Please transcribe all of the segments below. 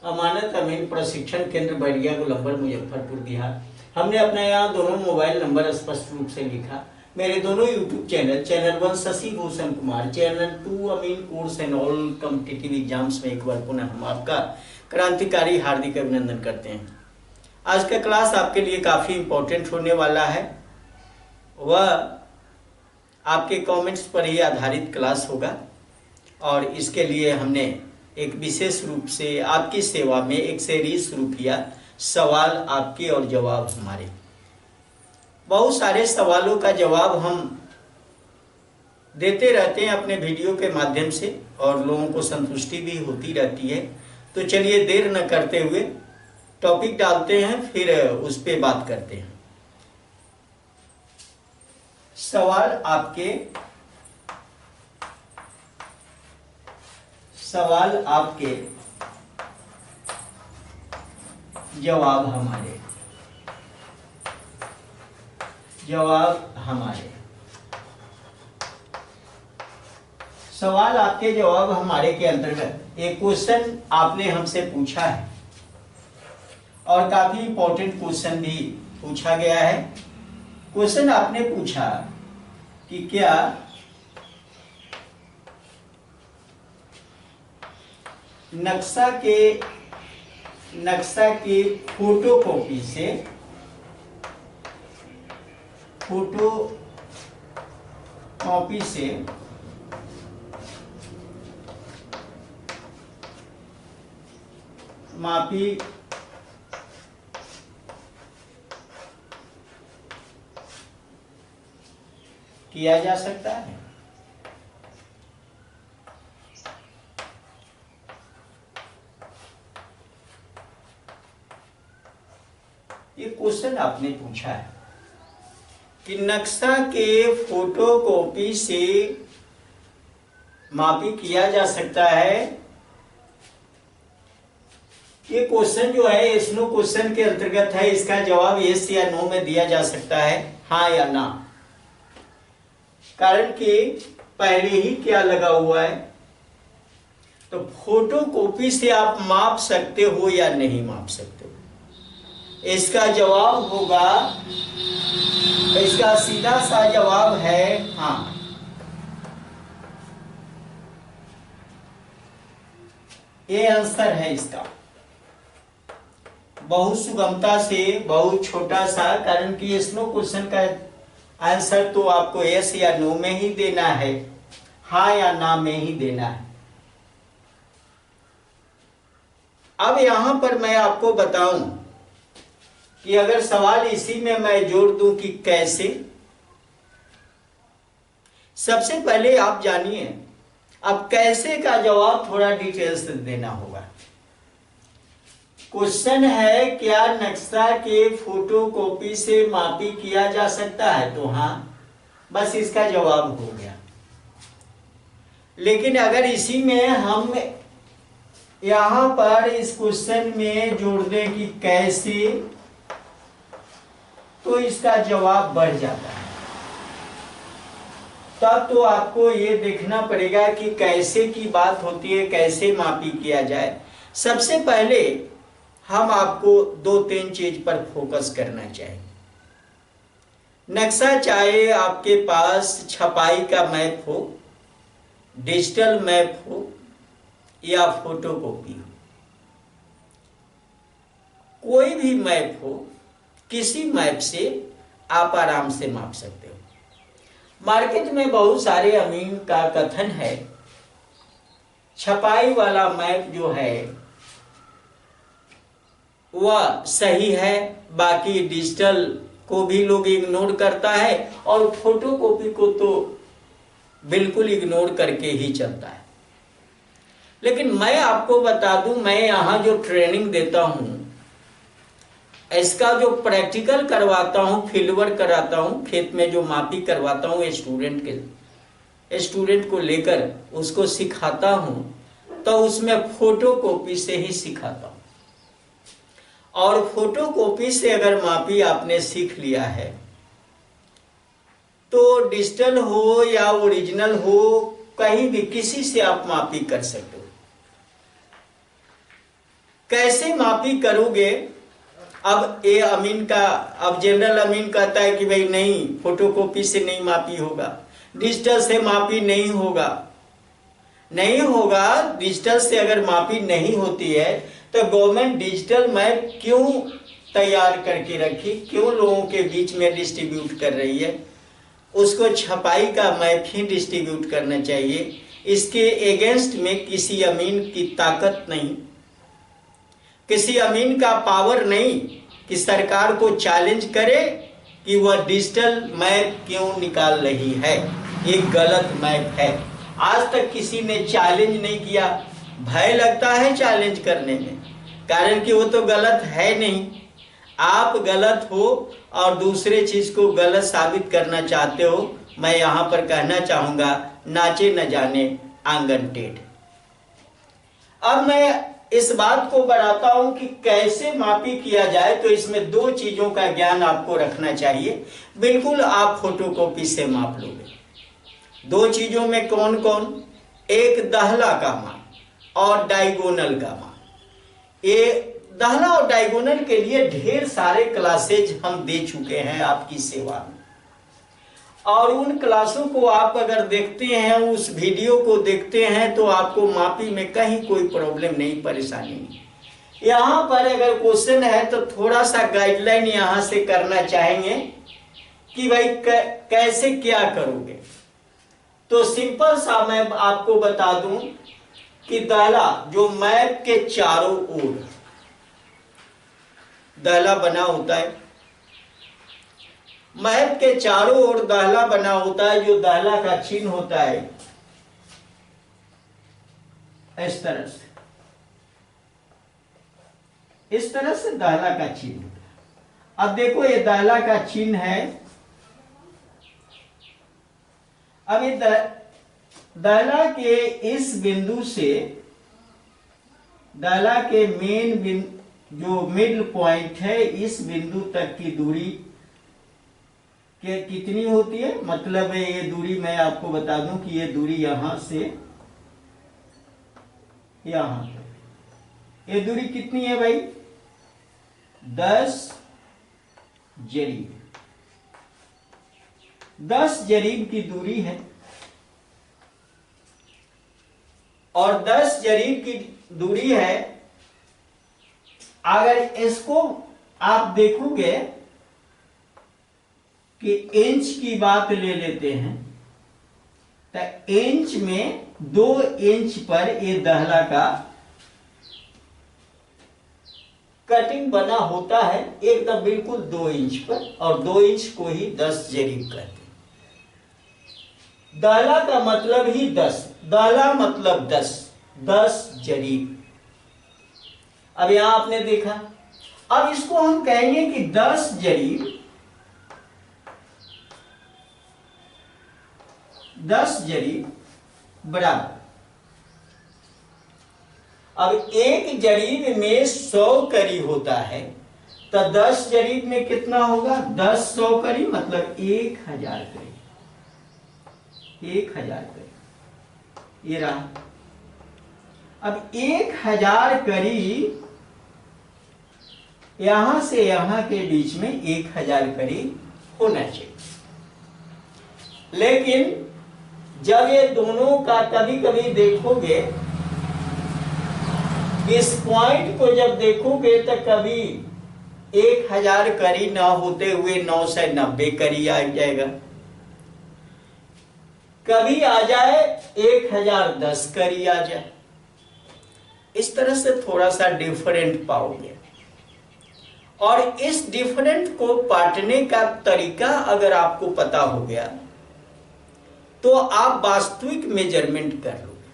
अमानत अमीन प्रशिक्षण केंद्र बैरिया गोलंबर मुजफ्फरपुर बिहार। हमने अपना यहाँ दोनों मोबाइल नंबर स्पष्ट रूप से लिखा। मेरे दोनों YouTube channel, channel 1 Shashi Bhushan Kumar, channel 2 अमीन course and all competitive exams में एक बार पुनः हम आपका क्रांतिकारी हार्दिक अभिनंदन करते हैं। आज का क्लास आपके लिए काफ़ी इम्पोर्टेंट होने वाला है। वह आपके कमेंट्स पर ही आधारित क्लास होगा और इसके लिए हमने एक विशेष रूप से आपकी सेवा में एक सीरीज शुरू किया, सवाल आपके और जवाब हमारे। बहुत सारे सवालों का जवाब हम देते रहते हैं अपने वीडियो के माध्यम से और लोगों को संतुष्टि भी होती रहती है। तो चलिए देर न करते हुए टॉपिक डालते हैं, फिर उस पर बात करते हैं। सवाल आपके, जवाब हमारे, सवाल आपके जवाब हमारे के अंतर्गत एक क्वेश्चन आपने हमसे पूछा है और काफी इंपॉर्टेंट क्वेश्चन भी पूछा गया है। क्वेश्चन आपने पूछा कि क्या नक्शा के फोटोकॉपी से मापी किया जा सकता है? ये क्वेश्चन आपने पूछा है कि नक्शा के फोटोकॉपी से मापी किया जा सकता है। ये क्वेश्चन जो है इसनो क्वेश्चन के अंतर्गत है। इसका जवाब यस या नो में दिया जा सकता है, हाँ या ना। कारण कि पहले ही क्या लगा हुआ है, तो फोटोकॉपी से आप माप सकते हो या नहीं माप सकते हो। इसका जवाब होगा, इसका सीधा सा जवाब है हाँ। ये आंसर है इसका, बहुत सुगमता से, बहुत छोटा सा। कारण कि इसनो क्वेश्चन का आंसर तो आपको यस या नो में ही देना है, हाँ या ना में ही देना है। अब यहां पर मैं आपको बताऊं कि अगर सवाल इसी में मैं जोड़ दूं कि कैसे, सबसे पहले आप जानिए, अब कैसे का जवाब थोड़ा डिटेल्स देना होगा। क्वेश्चन है क्या नक्शा के फोटोकॉपी से मापी किया जा सकता है, तो हाँ, बस इसका जवाब हो गया। लेकिन अगर इसी में हम यहां पर इस क्वेश्चन में जोड़ दें कि कैसे, तो इसका जवाब बढ़ जाता है। तब तो आपको ये देखना पड़ेगा कि कैसे की बात होती है, कैसे मापी किया जाए। सबसे पहले हम आपको 2-3 चीज पर फोकस करना चाहिए। नक्शा चाहे आपके पास छपाई का मैप हो, डिजिटल मैप हो या फोटोकॉपी हो, कोई भी मैप हो, किसी मैप से आप आराम से माप सकते हो। मार्केट में बहुत सारे अमीन का कथन है छपाई वाला मैप जो है वह सही है, बाकी डिजिटल को भी लोग इग्नोर करता है और फोटोकॉपी को तो बिल्कुल इग्नोर करके ही चलता है। लेकिन मैं आपको बता दूं, मैं यहाँ जो ट्रेनिंग देता हूँ, इसका जो प्रैक्टिकल करवाता हूँ, फील्ड वर्क कराता हूँ, खेत में जो मापी करवाता हूँ स्टूडेंट को लेकर उसको सिखाता हूँ, तो उसमें फोटोकॉपी से ही सिखाता हूँ। और फोटोकॉपी से अगर मापी आपने सीख लिया है तो डिजिटल हो या ओरिजिनल हो, कहीं भी किसी से आप मापी कर सकते हो। कैसे मापी करोगे? अब ए अमीन का, अब जनरल अमीन कहता है कि भाई नहीं, फोटोकॉपी से नहीं मापी होगा, डिजिटल से मापी नहीं होगा। नहीं होगा, डिजिटल से अगर मापी नहीं होती है तो गवर्नमेंट डिजिटल मैप क्यों तैयार करके रखी, क्यों लोगों के बीच में डिस्ट्रीब्यूट कर रही है? उसको छपाई का मैप ही डिस्ट्रीब्यूट करना चाहिए। इसके एगेंस्ट में किसी अमीन की ताकत नहीं, किसी अमीन का पावर नहीं कि सरकार को चैलेंज करे कि वह डिजिटल मैप क्यों निकाल रही है, ये गलत मैप है। आज तक किसी ने चैलेंज नहीं किया। भय लगता है चैलेंज करने में, कारण कि वो तो गलत है नहीं। आप गलत हो और दूसरे चीज को गलत साबित करना चाहते हो। मैं यहां पर कहना चाहूंगा, नाचे न जाने आंगन टेढ़। अब मैं इस बात को बढ़ाता हूं कि कैसे मापी किया जाए, तो इसमें दो चीजों का ज्ञान आपको रखना चाहिए। बिल्कुल आप फोटोकॉपी से माप लोगे। दो चीजों में कौन कौन? एक दहला का माप और डायगोनल का माप। ये दहला और डायगोनल के लिए ढेर सारे क्लासेज हम दे चुके हैं आपकी सेवा में, और उन क्लासों को आप अगर देखते हैं, उस वीडियो को देखते हैं, तो आपको मापी में कहीं कोई प्रॉब्लम नहीं, परेशानी नहीं। यहाँ पर अगर क्वेश्चन है तो थोड़ा सा गाइडलाइन यहाँ से करना चाहेंगे कि भाई कैसे क्या करोगे। तो सिंपल सा मैं आपको बता दूं कि दहला जो मैप के चारों ओर दहला बना होता है, मैप के चारों ओर दहला बना होता है, जो दहला का चिन्ह होता है इस तरह से, इस तरह से दहला का चिन्ह होता है। अब देखो ये दहला का चिन्ह है। अब ये दहला के इस बिंदु से, दहला के मेन जो मिडल पॉइंट है, इस बिंदु तक की दूरी के कितनी होती है? मतलब ये दूरी मैं आपको बता दूं कि ये दूरी यहां से यहां तक, ये दूरी कितनी है भाई? 10 जरीब। 10 जरीब की दूरी है, और 10 जरीब की दूरी है। अगर इसको आप देखोगे कि इंच की बात ले लेते हैं, तो इंच में 2 इंच पर ये दहला का कटिंग बना होता है, एकदम बिल्कुल 2 इंच पर, और 2 इंच को ही 10 जरीब कहते हैं। दहला का मतलब ही 10, दहला मतलब 10 जरीब। अब यहां आपने देखा, अब इसको हम कहेंगे कि 10 जरीब, 10 जरीब बराबर। अब एक जरीब में 100 करी होता है, तो 10 जरीब में कितना होगा? 10 100 करी मतलब 1000 करी, 1000 करी ये रहा। अब 1000 करी, यहां से यहां के बीच में 1000 करी होना चाहिए। लेकिन जब ये दोनों का कभी कभी देखोगे, इस पॉइंट को जब देखोगे तो कभी 1000 करी ना होते हुए 990 करी आ जाएगा, कभी आ जाए 1010 करी आ जाए। इस तरह से थोड़ा सा डिफरेंट पाओगे, और इस डिफरेंट को पाटने का तरीका अगर आपको पता हो गया तो आप वास्तविक मेजरमेंट कर लोगे।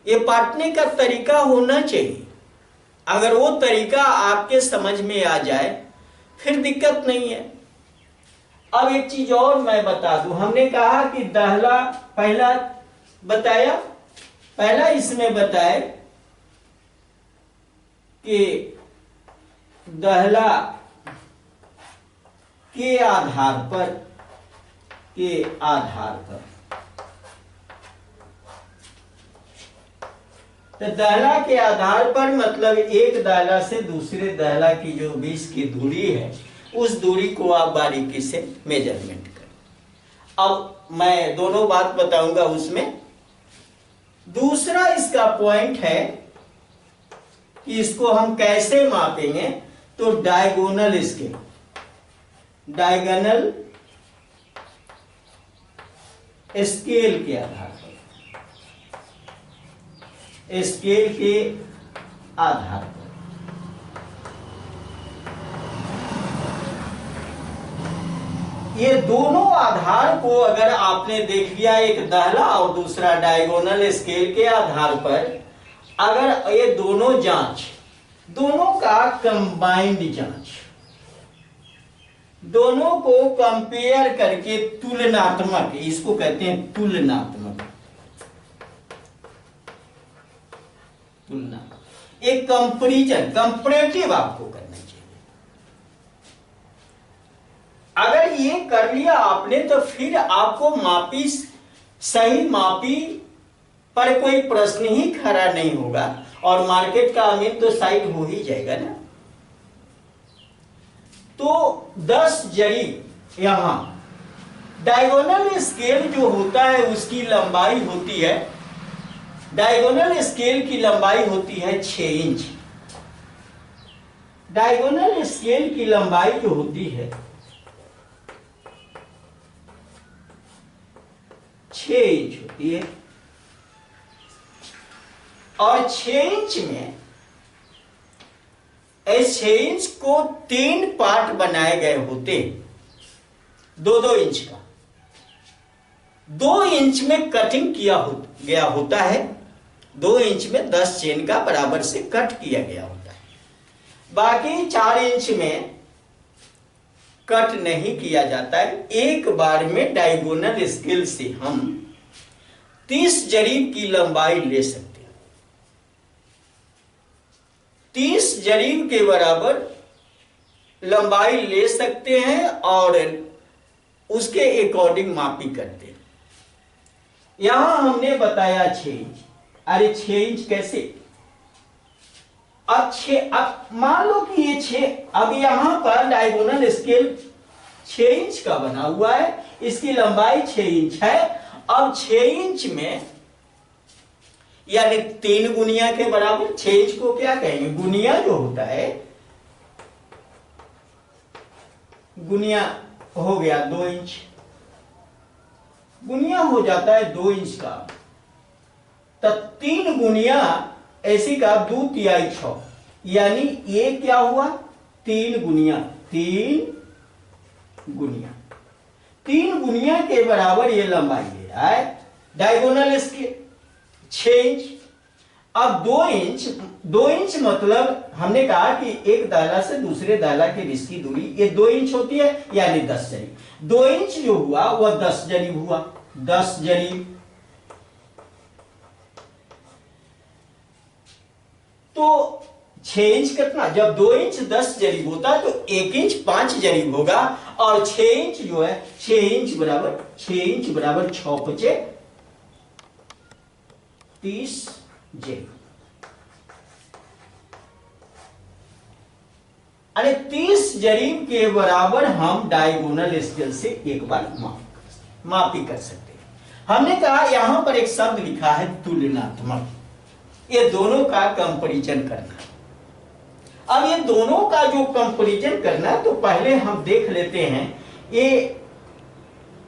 ये पाटने का तरीका होना चाहिए। अगर वो तरीका आपके समझ में आ जाए फिर दिक्कत नहीं है। अब एक चीज और मैं बता दूं, हमने कहा कि दहला पहला बताया, पहला इसमें बताया कि दहला के आधार पर, के आधार पर, तो दाहला के आधार पर मतलब एक दाहला से दूसरे दाहला की जो बीच की दूरी है, उस दूरी को आप बारीकी से मेजरमेंट करें। अब मैं दोनों बात बताऊंगा उसमें। दूसरा इसका पॉइंट है कि इसको हम कैसे मापेंगे, तो डायगोनल स्केल, डायगोनल स्केल के आधार पर, स्केल के आधार पर ये दोनों आधार को अगर आपने देख लिया, एक दाहला और दूसरा डायगोनल स्केल के आधार पर, अगर ये दोनों जांच, दोनों का कंबाइंड जांच, दोनों को कंपेयर करके तुलनात्मक, इसको कहते हैं तुलनात्मक, तुलना, एक कंपैरिजन, कंपैरेटिव आपको करना चाहिए। अगर ये कर लिया आपने तो फिर आपको मापी, सही मापी पर कोई प्रश्न ही खड़ा नहीं होगा और मार्केट का अमीन तो साइड हो ही जाएगा ना। तो 10 जरी यहां डायगोनल स्केल जो होता है उसकी लंबाई होती है, डायगोनल स्केल की लंबाई होती है 6 इंच। डायगोनल स्केल की लंबाई जो होती है 6 इंच होती है, और 6 इंच में, इस 6 इंच को 3 पार्ट बनाए गए होते, 2-2 इंच का। 2 इंच में कटिंग किया गया होता है, 2 इंच में 10 चेन का बराबर से कट किया गया होता है। बाकी 4 इंच में कट नहीं किया जाता है। एक बार में डायगोनल स्केल से हम 30 जरीब की लंबाई ले सकते हैं, 30 जरीब के बराबर लंबाई ले सकते हैं और उसके अकॉर्डिंग मापी करते हैं। यहां हमने बताया 6 इंच। अरे 6 इंच कैसे? अब मान लो कि ये 6, अब यहां पर डायगोनल स्केल 6 इंच का बना हुआ है, इसकी लंबाई 6 इंच है। अब 6 इंच में यानी 3 गुनिया के बराबर, 6 इंच को क्या कहेंगे, गुनिया जो होता है, गुनिया हो गया 2 इंच, गुनिया हो जाता है 2 इंच का, तब 3 गुनिया ऐसी का 2 तिहाई 6, यानी ये क्या हुआ 3 गुनिया, 3 गुनिया के बराबर ये लंबाई है डायगोनल स्केल 6 इंच। अब 2 इंच मतलब हमने कहा कि एक दाला से दूसरे दाला के बीच की दूरी ये 2 इंच होती है, यानी 10 जरीब। 2 इंच जो हुआ वह 10 जरीब हुआ, 10 जरीब। तो 6 इंच कितना, जब 2 इंच 10 जरीब होता है तो 1 इंच 5 जरीब होगा, और 6 इंच जो है 6 इंच बराबर 6 5 30 जरीब। अरे 30 जरीब के बराबर हम डायगोनल स्केल से एक बार मापी कर सकते हैं। हमने कहा यहां पर एक शब्द लिखा है तुलनात्मक, ये दोनों का कंपैरिजन करना। अब ये दोनों का जो कंपैरिजन करना है तो पहले हम देख लेते हैं, ये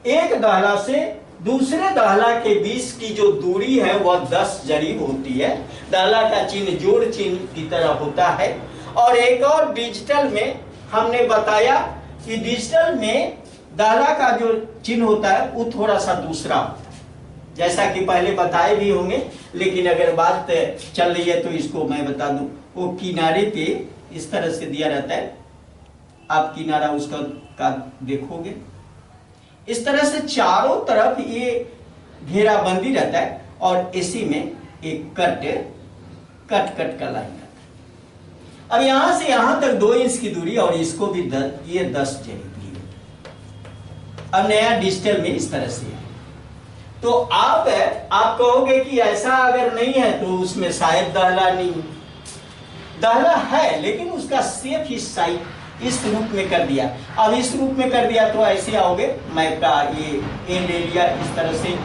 एक दाला से दूसरे दाला के बीच की जो दूरी है वह 10 जरीब होती है। दाला का चिन्ह जोड़ चिन्ह की तरह होता है। और एक और डिजिटल में हमने बताया कि डिजिटल में दाला का जो चिन्ह होता है वो थोड़ा सा दूसरा होता है, जैसा कि पहले बताए भी होंगे, लेकिन अगर बात चल रही है तो इसको मैं बता दूं। वो किनारे पे इस तरह से दिया रहता है, आप किनारा उसका का देखोगे, इस तरह से चारों तरफ ये घेराबंदी रहता है, और इसी में एक कट का लाइन रहता है। अब यहां से यहां तक 2 इंच की दूरी, और इसको भी ये 10 जरीब ली। अब नया डिजिटल में इस तरह से है। तो आप कहोगे कि ऐसा अगर नहीं है तो उसमें शायद दहला नहीं, दहला है लेकिन उसका शेप इस साइड इस रूप में कर दिया। अब इस रूप में कर दिया तो ऐसे आओगे, मैप का ये ले लिया इस तरह से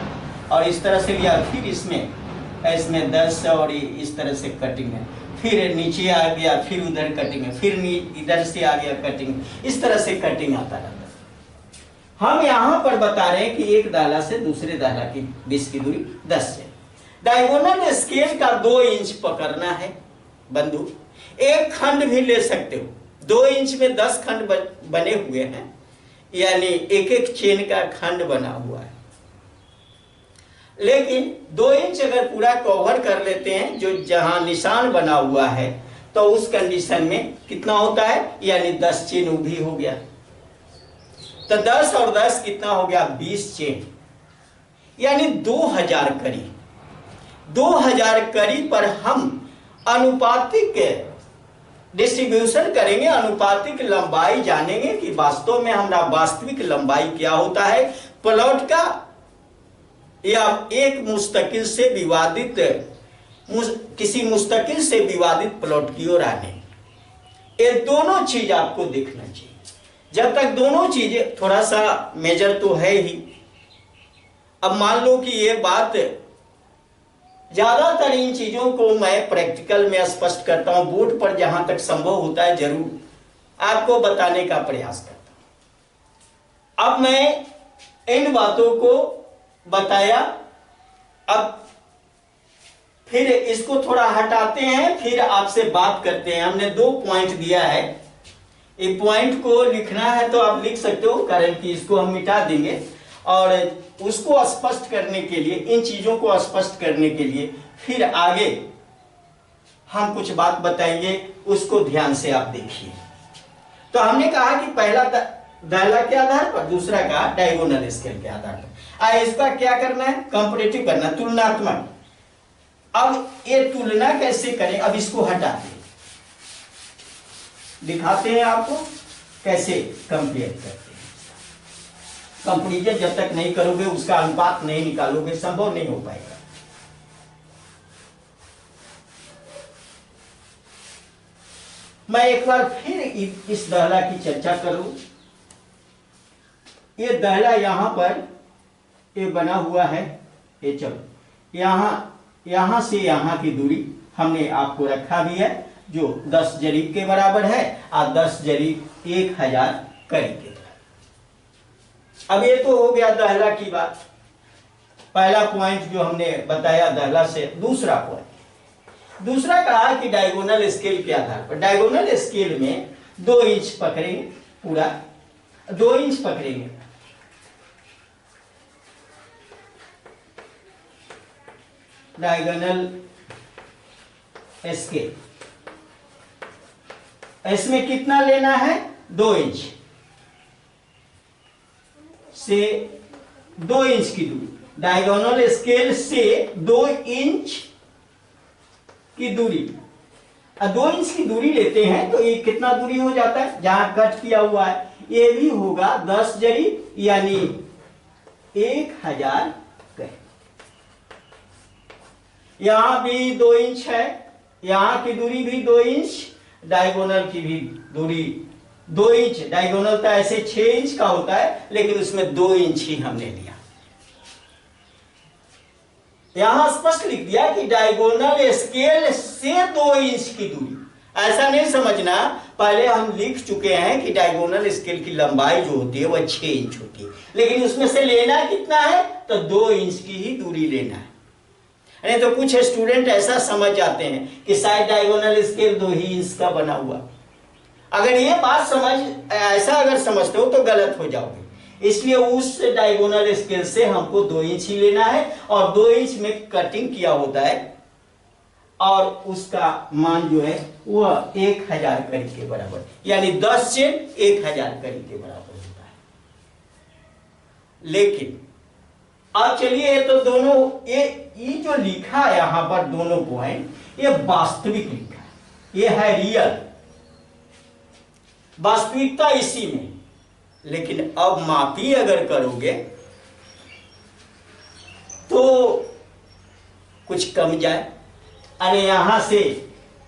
और इस तरह से लिया, फिर इसमें 10 और इस तरह से कटिंग है, फिर नीचे आ गया, फिर उधर कटिंग है, फिर इधर से आ गया कटिंग, इस तरह से कटिंग आता रहता है। हम यहां पर बता रहे हैं कि एक दाला से दूसरे दाला की बीच की दूरी 10 है। डायगोनल स्केल का 2 इंच पकड़ना है बंधु, एक खंड भी ले सकते हो, 2 इंच में 10 खंड बने हुए हैं, यानी एक एक चेन का खंड बना हुआ है। लेकिन 2 इंच अगर पूरा कवर कर लेते हैं जो जहां निशान बना हुआ है, तो उस कंडीशन में कितना होता है, यानी 10 चेन भी हो गया। तो 10 और 10 कितना हो गया, 20 चेन, यानी 2000 कड़ी। 2000 कड़ी पर हम अनुपातिक डिस्ट्रीब्यूशन करेंगे, अनुपातिक लंबाई जानेंगे कि वास्तव में हमारा वास्तविक लंबाई क्या होता है प्लॉट का, या एक मुस्तकिल से विवादित किसी मुस्तकिल से विवादित प्लॉट की ओर आने। ये दोनों चीज आपको देखना चाहिए। जब तक दोनों चीजें, थोड़ा सा मेजर तो है ही। अब मान लो कि ये बात, ज्यादातर इन चीजों को मैं प्रैक्टिकल में स्पष्ट करता हूं, बोर्ड पर जहां तक संभव होता है जरूर आपको बताने का प्रयास करता हूं। अब मैं इन बातों को बताया, अब फिर इसको थोड़ा हटाते हैं, फिर आपसे बात करते हैं। हमने 2 पॉइंट दिया है, ये पॉइंट को लिखना है तो आप लिख सकते हो, कारण कि इसको हम मिटा देंगे। और उसको स्पष्ट करने के लिए, इन चीजों को स्पष्ट करने के लिए फिर आगे हम कुछ बात बताएंगे, उसको ध्यान से आप देखिए। तो हमने कहा कि पहला दाला के आधार पर, दूसरा का डायगोनल स्केल के आधार पर। इसका क्या करना है, कंपैरेटिव करना, तुलनात्मक। अब ये तुलना कैसे करें, अब इसको हटा दें, दिखाते हैं आपको कैसे कंपेयर करते हैं। कंपैरिजन जब तक नहीं करोगे, उसका अनुपात नहीं निकालोगे, संभव नहीं हो पाएगा। मैं एक बार फिर इस दहला की चर्चा करूं। ये दहला यहां पर ये बना हुआ है, ये चलो यहां से यहां की दूरी हमने आपको रखा भी है, जो 10 जरीब के बराबर है, और 10 जरीब 1000 कड़ी के बराबर। अब ये तो हो गया दहला की बात, पहला पॉइंट जो हमने बताया दहला से। दूसरा पॉइंट, दूसरा कहा कि डायगोनल स्केल के आधार पर, डायगोनल स्केल में 2 इंच पकड़ेंगे, पूरा 2 इंच पकड़ेंगे। डायगोनल स्केल, इसमें कितना लेना है, 2 इंच से 2 इंच की दूरी, डायगोनल स्केल से 2 इंच की दूरी। 2 इंच की दूरी लेते हैं तो ये कितना दूरी हो जाता है, जहां कट किया हुआ है ये भी होगा 10 जरीब, यानी 1000 कड़ी। यहां भी 2 इंच है, यहां की दूरी भी 2 इंच, डायगोनल की भी दूरी 2 इंच। डायगोनल तो ऐसे 6 इंच का होता है, लेकिन उसमें 2 इंच ही हमने लिया। यहां स्पष्ट लिख दिया कि डायगोनल स्केल से 2 इंच की दूरी। ऐसा नहीं समझना, पहले हम लिख चुके हैं कि डायगोनल स्केल की लंबाई जो होती है वह 6 इंच होती है, लेकिन उसमें से लेना कितना है, तो 2 इंच की ही दूरी लेना है। नहीं तो कुछ स्टूडेंट ऐसा समझ जाते हैं कि शायद डायगोनल स्केल 2 ही इंच का बना हुआ। अगर ये बात ऐसा अगर समझते हो तो गलत हो जाओगे। इसलिए उस डायगोनल स्केल से हमको 2 इंच ही लेना है, और 2 इंच में कटिंग किया होता है, और उसका मान जो है वह 1000 कड़ी के बराबर, यानी 10 से 1000 कड़ी के बराबर होता है। लेकिन अब चलिए, ये तो दोनों ये जो लिखा है यहां पर दोनों पॉइंट, ये वास्तविक लिखा है, ये है रियल, वास्तविकता इसी में। लेकिन अब मापी अगर करोगे तो कुछ कम जाए। अरे यहां से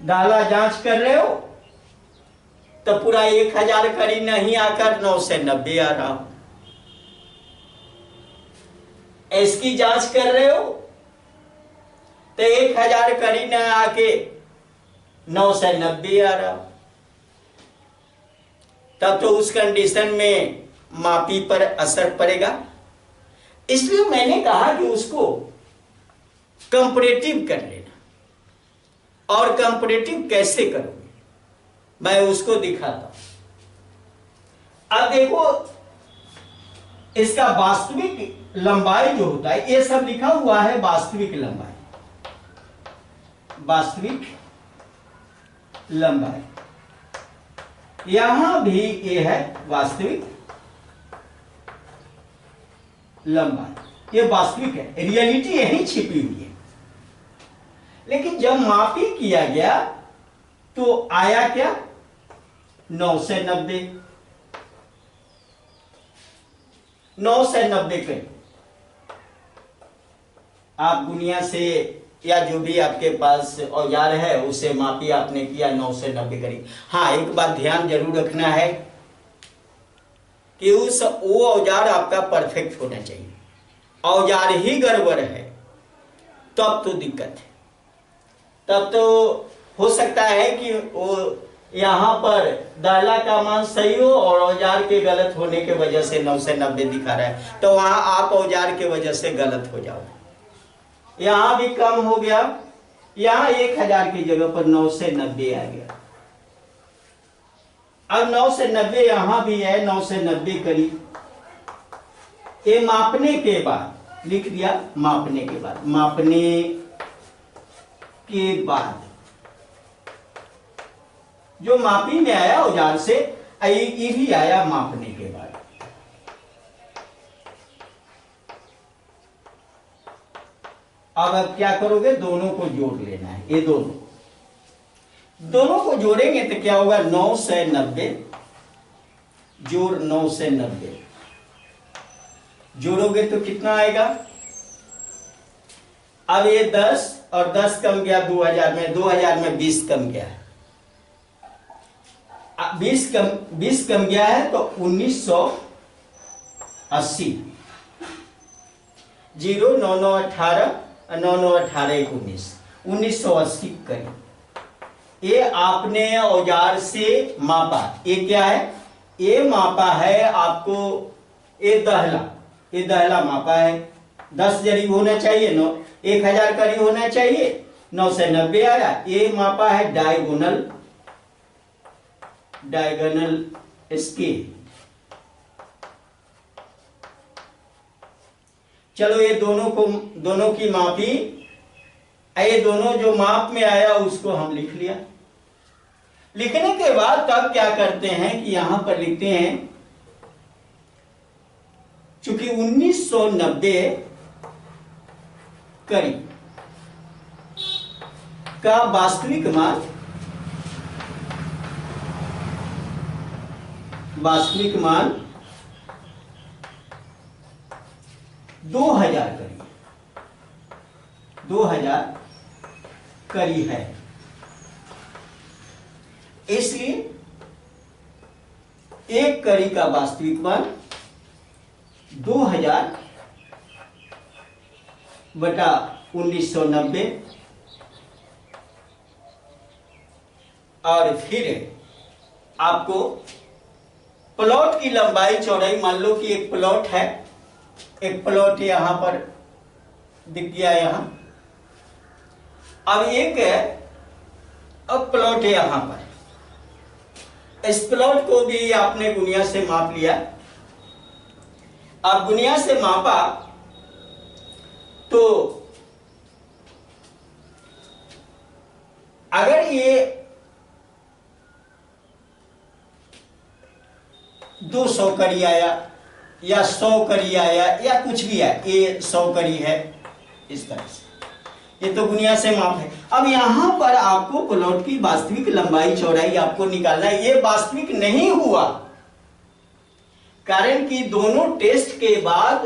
डाला जांच कर रहे हो तो पूरा 1000 करी नहीं आकर 990 आ रहा हो। इसकी जांच कर रहे हो तो 1000 करी न आके 990 आ रहा हो। तब तो उस कंडीशन में मापी पर असर पड़ेगा। इसलिए मैंने कहा कि उसको कंपैरेटिव कर लेना। और कंपैरेटिव कैसे करोगे मैं उसको दिखाता हूं। अब देखो इसका वास्तविक लंबाई जो होता है, ये सब लिखा हुआ है वास्तविक लंबाई, वास्तविक लंबाई। यहां भी ये है वास्तविक लंबाई, ये वास्तविक है, रियलिटी यहीं छिपी हुई है। लेकिन जब मापी किया गया तो आया क्या 9 से 90, 9 से 90 करीब। आप दुनिया से या जो भी आपके पास औजार है उसे मापी आपने किया 9 से 90 करीब। हाँ, एक बात ध्यान जरूर रखना है कि वो औजार आपका परफेक्ट होना चाहिए। औजार ही गड़बड़ है तब तो दिक्कत है। तब तो हो सकता है कि वो यहाँ पर दाला का मान सही हो और औजार के गलत होने के वजह से 9 से 90 दिखा रहा है, तो वहां आप औजार के वजह से गलत हो जाओ। यहां भी कम हो गया, यहां 1000 की जगह पर 9 से 90 आ गया। अब 9 से 90 यहां भी है, 9 से 90 करीब। ये मापने के बाद लिख दिया, मापने के बाद, मापने के बाद जो मापी में आया औजार से, ये भी आया मापने के बाद। अब आप क्या करोगे, दोनों को जोड़ लेना है। ये दोनों को जोड़ेंगे तो क्या होगा, 9 से 90 जोड़ 9 से 90 जोड़ोगे तो कितना आएगा। अब ये 10 और 10 कम गया 2000 में, 2000 में 20 कम गया है, 20 कम गया है तो 1980। 0 9 9 18 9 9 18 19 1980 करीब। ये आपने औजार से मापा। ये क्या है, ये मापा है आपको, ये दहला मापा है। 10 जरीब होना चाहिए, 1000 करीब होना चाहिए, 9 से 90 आया। ये मापा है डायगोनल स्केल। चलो ये दोनों की मापी, ये दोनों जो माप में आया उसको हम लिख लिया। लिखने के बाद तब क्या करते हैं कि यहां पर लिखते हैं, चूंकि 1990 करीब का वास्तविक मान 2000 करी है। इसलिए एक करी का वास्तविक मान 2000 बटा 1990। और फिर आपको प्लॉट की लंबाई चौड़ाई, मान लो कि एक प्लॉट है, एक प्लॉट यहां पर दिख गया यहां। अब एक अब प्लॉट है यहां पर, इस प्लॉट को भी आपने गुनिया से माप लिया। अब गुनिया से मापा तो अगर ये 200 करी आया या 100 करी आया या कुछ भी है, ये 100 करी है, इस तरह से ये तो गुनिया से माप है। अब यहां पर आपको प्लॉट की वास्तविक लंबाई चौड़ाई आपको निकालना है। ये वास्तविक नहीं हुआ, कारण कि दोनों टेस्ट के बाद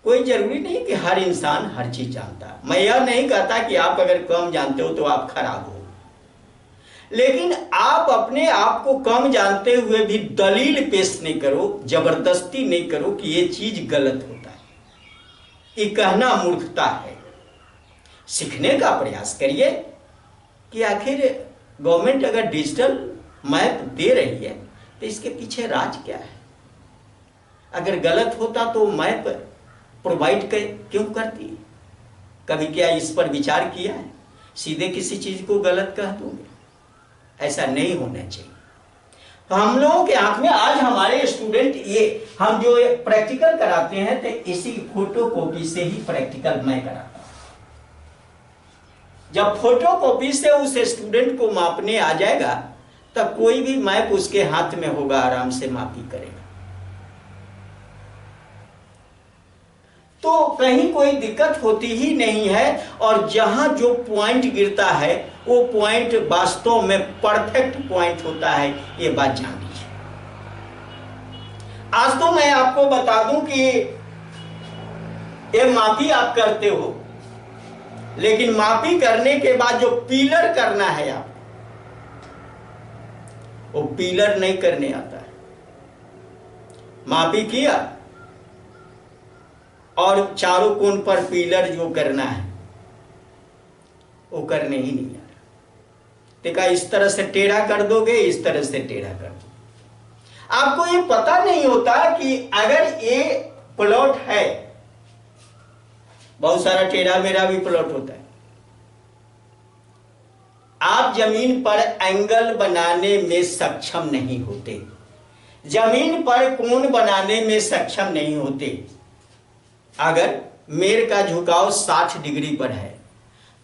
कोई जरूरी नहीं कि हर इंसान हर चीज जानता है। मैं यह नहीं कहता कि आप अगर कम जानते हो तो आप खराब हो, लेकिन आप अपने आप को कम जानते हुए भी दलील पेश नहीं करो, जबरदस्ती नहीं करो कि ये चीज गलत होता है। ये कहना मूर्खता है। सीखने का प्रयास करिए कि आखिर गवर्नमेंट अगर डिजिटल मैप दे रही है तो इसके पीछे राज क्या है। अगर गलत होता तो मैप प्रोवाइड क्यों करती है? कभी क्या इस पर विचार किया है? सीधे किसी चीज को गलत कह दूंगे, ऐसा नहीं होना चाहिए। तो हम लोगों के आंख में आज हमारे स्टूडेंट ये हम जो प्रैक्टिकल कराते हैं तो इसी फोटो कॉपी से ही प्रैक्टिकल मैं कराता हूं। जब फोटो कॉपी से उस स्टूडेंट को मापने आ जाएगा तब कोई भी मैप उसके हाथ में होगा, आराम से मापी करेगा। तो कहीं कोई दिक्कत होती ही नहीं है। और जहां जो पॉइंट गिरता है वो पॉइंट वास्तव में परफेक्ट पॉइंट होता है, ये बात जान लीजिए। आज तो मैं आपको बता दूं कि ये मापी आप करते हो, लेकिन मापी करने के बाद जो पिलर करना है आप, वो पिलर नहीं करने आता है। मापी किया और चारों कोण पर पिलर जो करना है वो करने ही नहीं आ रहा। देखा, इस तरह से टेढ़ा कर दोगे, इस तरह से टेढ़ा कर दो। आपको ये पता नहीं होता कि अगर ये प्लॉट है, बहुत सारा टेढ़ा मेढ़ा भी प्लॉट होता है, आप जमीन पर एंगल बनाने में सक्षम नहीं होते, जमीन पर कोण बनाने में सक्षम नहीं होते। अगर मेर का झुकाव 60 डिग्री पर है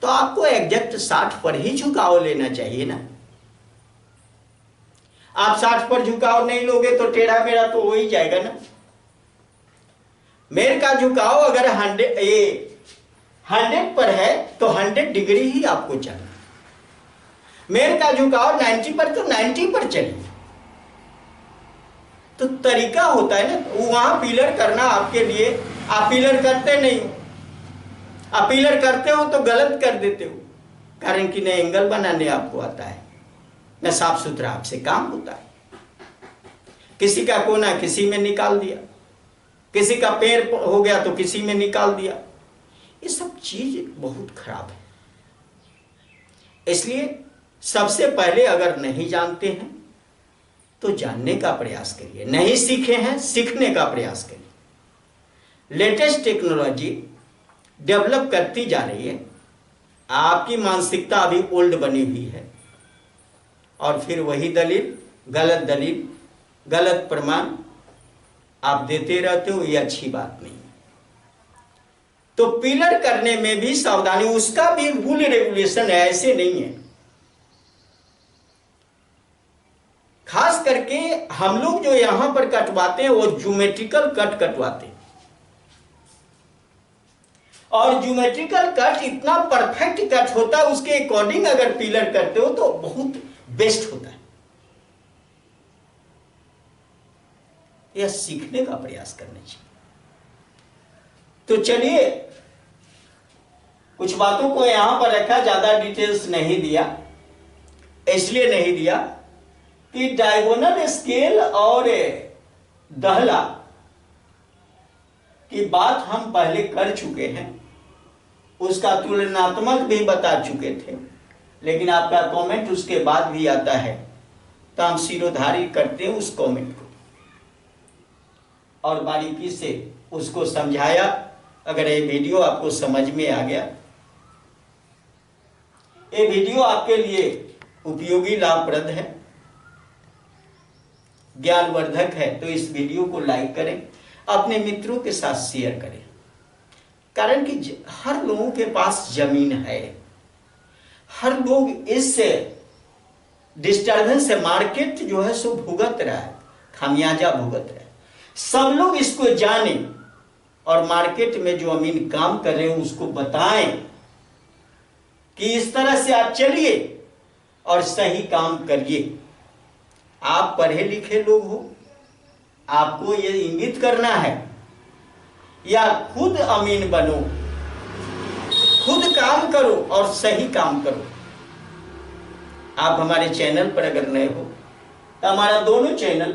तो आपको एग्जैक्ट 60 पर ही झुकाव लेना चाहिए ना। आप 60 पर झुकाव नहीं लोगे तो टेढ़ा मेढ़ा तो हो ही जाएगा ना। मेर का झुकाव अगर 100 पर है तो 100 डिग्री ही आपको चलना। मेर का झुकाव 90 पर तो 90 पर चलिए। तो तरीका होता है ना, वहां पिलर करना आपके लिए। आप पिलर करते नहीं हो, आप पिलर करते हो तो गलत कर देते हो, कारण कि न एंगल बनाने आपको आता है, न साफ सुथरा आपसे काम होता है। किसी का कोना किसी में निकाल दिया, किसी का पैर हो गया तो किसी में निकाल दिया। ये सब चीज बहुत खराब है। इसलिए सबसे पहले अगर नहीं जानते हैं तो जानने का प्रयास करिए, नहीं सीखे हैं सीखने का प्रयास करिए। लेटेस्ट टेक्नोलॉजी डेवलप करती जा रही है, आपकी मानसिकता अभी ओल्ड बनी हुई है, और फिर वही दलील, गलत प्रमाण आप देते रहते हो, ये अच्छी बात नहीं है। तो पिलर करने में भी सावधानी, उसका भी रूल रेगुलेशन है, ऐसे नहीं है। खास करके हम लोग जो यहां पर कटवाते हैं वो ज्योमेट्रिकल कट कटवाते हैं, और ज्योमेट्रिकल कट इतना परफेक्ट कट होता है, उसके अकॉर्डिंग अगर पिलर करते हो तो बहुत बेस्ट होता है। यह सीखने का प्रयास करना चाहिए। तो चलिए, कुछ बातों को यहां पर रखा, ज्यादा डिटेल्स नहीं दिया, इसलिए नहीं दिया कि डायगोनल स्केल और दहला की बात हम पहले कर चुके हैं, उसका तुलनात्मक भी बता चुके थे, लेकिन आपका कमेंट उसके बाद भी आता है तो हम सिरोधारी करते हैं उस कमेंट को और बारीकी से उसको समझाया। अगर ये वीडियो आपको समझ में आ गया, ये वीडियो आपके लिए उपयोगी लाभप्रद है, ज्ञानवर्धक है, तो इस वीडियो को लाइक करें, अपने मित्रों के साथ शेयर करें। कारण कि हर लोगों के पास जमीन है, हर लोग इस डिस्टर्बेंस से मार्केट जो है सो भुगत रहा है, खामियाजा भुगत रहा है। सब लोग इसको जाने और मार्केट में जो अमीन काम कर रहे हैं उसको बताएं कि इस तरह से आप चलिए और सही काम करिए। आप पढ़े लिखे लोग हो, आपको ये इंगित करना है या खुद अमीन बनो, खुद काम करो और सही काम करो। आप हमारे चैनल पर अगर नए हो तो हमारा दोनों चैनल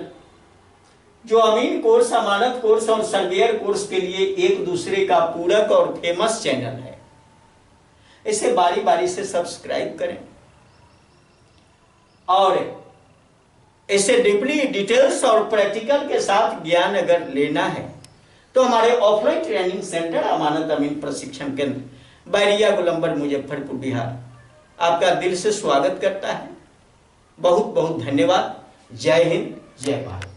जो अमीन कोर्स, अमानत कोर्स और सर्वेयर कोर्स के लिए एक दूसरे का पूरक और फेमस चैनल है, इसे बारी बारी से सब्सक्राइब करें और इसे डीपली डिटेल्स और प्रैक्टिकल के साथ ज्ञान अगर लेना है तो हमारे ऑफलाइन ट्रेनिंग सेंटर अमानत अमीन प्रशिक्षण केंद्र बैरिया गोलंबर मुजफ्फरपुर बिहार आपका दिल से स्वागत करता है। बहुत बहुत धन्यवाद। जय हिंद, जय भारत।